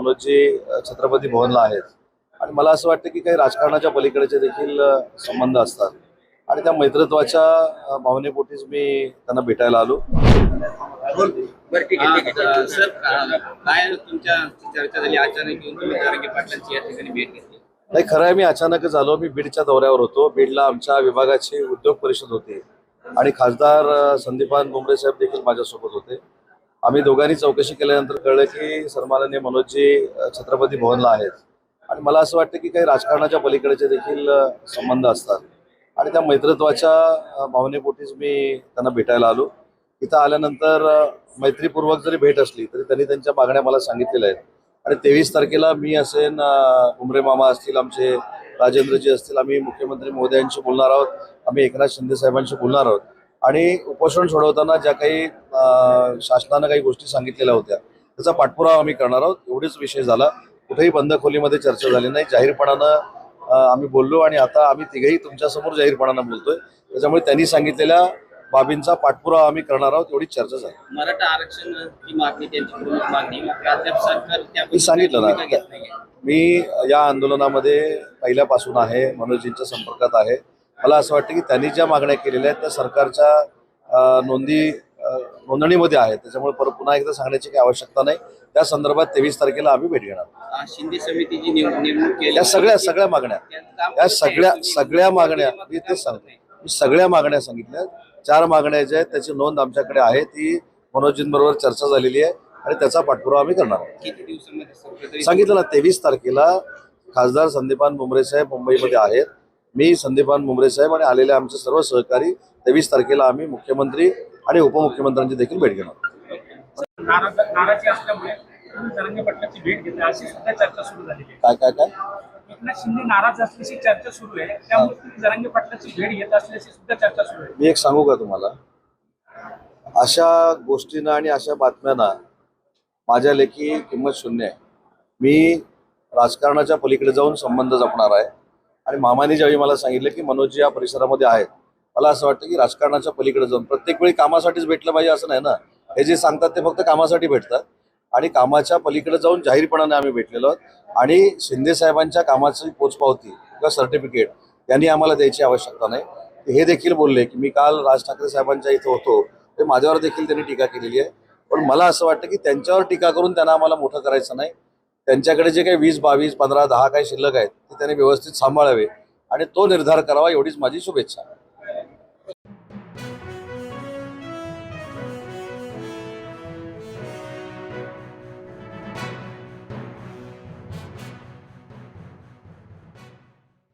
मनोजजी छत्रपती भवनला आहेत आणि मला असं वाटतं की काही राजकारणाच्या पलीकडेचे देखील संबंध असतात आणि त्या मैत्रीत्वाच्या भावनेपोटीच मी त्यांना भेटायला आलो. बरं ठीक आहे ठीक आहे सर काय तुमच्या चर्चा झाली अचानक येऊन तुम्ही जरांगे पाटलांची या ठिकाणी भेट घेतली? नाही, खरं आहे, मी अचानकच आलो. मी बीडच्या दौऱ्यावर होतो. बीडला आमच्या विभागाची उद्योग परिषद होती आणि खासदार संदीपान भुमरे साहेब देखील माझ्यासोबत होते. आम्ही दोघांनी चौकशी केल्यानंतर कळलं की सन्माननीय मनोजजी छत्रपती भवनला आहेत आणि मला असं वाटतं की काही राजकारणाच्या पलीकडेचे देखील संबंध असतात आणि त्या मैत्रीत्वाच्या भावनेपोटीच मी त्यांना भेटायला आलो. इथं आल्यानंतर मैत्रीपूर्वक जरी भेट असली तरी त्यांनी त्यांच्या मागण्या मला सांगितलेल्या आहेत आणि 23 तारखेला मी असेन, भुमरे मामा असतील, आमचे राजेंद्रजी असतील, आम्ही मुख्यमंत्री महोदयांशी बोलणार आहोत, आम्ही एकनाथ शिंदे साहेबांशी बोलणार आहोत आणि उपोषण सोडवताना ज्या काही शासनानं काही गोष्टी सांगितलेल्या होत्या त्याचा पाठपुरावा आम्ही करणार आहोत. एवढीच विषय झाला. कुठेही बंद खोलीमध्ये चर्चा झाली नाही. जाहीरपणानं आम्ही बोललो आणि आता आम्ही तिघेही तुमच्यासमोर जाहीरपणानं बोलतोय. त्याच्यामुळे त्यांनी सांगितलेल्या बाबींचा पाठपुरावा आम्ही करणार आहोत. एवढीच चर्चा झाली. मराठा आरक्षण ही मागणी त्यांची प्रमुख मागणी सरकार मी सांगितलं ना, मी या आंदोलनामध्ये पहिल्यापासून आहे, मनोजींच्या संपर्कात आहे. मला असं वाटतं की त्यांनी ज्या मागण्या केलेल्या आहेत त्या सरकारच्या नोंदणीमध्ये आहेत. त्याच्यामुळे पुन्हा एकदा सांगण्याची काही आवश्यकता नाही. त्या संदर्भात 23 तारखेला आम्ही भेट घेणार. शिंदे समितीची नेमणूक केली, या सगळ्या मागण्या, या सगळ्या मागण्या मी तेच सांगतो. मी सगळ्या मागण्या सांगितल्या. 4 मागण्या ज्या आहेत त्याची नोंद आमच्याकडे आहे. ती मनोजींबरोबर चर्चा झालेली आहे आणि त्याचा पाठपुरावा आम्ही करणार. किती दिवसांमध्ये सांगितलं ना, 23 तारखेला खासदार संदीपान भुमरे साहेब मुंबईमध्ये आहेत. मी, संदीपान भुमरे साहेब आणि आलेले आमचे सर्व सहकारी 23 तारखेला आम्ही मुख्यमंत्री आणि उपमुख्यमंत्र्यांची देखील भेट घेणार. नाराजी असल्यामुळे जरांगे पाटलांची भेट घेतली अशी सुद्धा चर्चा सुरू झालेली आहे. काय एकनाथ शिंदे नाराज असल्याची चर्चा सुरू आहे, त्यामुळे तुम्ही जरांगे पाटलांची भेट घेत असल्याची सुद्धा चर्चा सुरू आहे. मी एक सांगू का तुम्हाला, अशा गोष्टींना आणि अशा बातम्यांना माझ्या लेखी किंमत शून्य आहे. मी राजकारणाच्या पलीकडे जाऊन संबंध जपणार आहे आणि मामाने ज्यावेळी मला सांगितलं की मनोज या परिसरामध्ये आहेत, मला असं वाटतं की राजकारणाच्या पलीकडे जाऊन प्रत्येक वेळी कामासाठीच भेटलं पाहिजे असं नाही ना. हे जे सांगतात ते फक्त कामासाठी भेटतात आणि कामाच्या पलीकडे जाऊन जाहीरपणाने आम्ही भेटलेलो आहोत आणि शिंदे साहेबांच्या कामाची पोचपावती किंवा सर्टिफिकेट त्यांनी आम्हाला द्यायची आवश्यकता नाही. हे देखील बोलले की मी काल राज ठाकरे साहेबांच्या इथं होतो, ते माझ्यावर देखील त्यांनी टीका केलेली आहे. पण मला असं वाटतं की त्यांच्यावर टीका करून त्यांना आम्हाला मोठं करायचं नाही. त्यांच्याकडे जे काही 20, 22, 15, 10 काही शिल्लक आहेत ते त्यांनी व्यवस्थित सांभाळावे आणि तो निर्धार करावा, एवढीच माझी शुभेच्छा.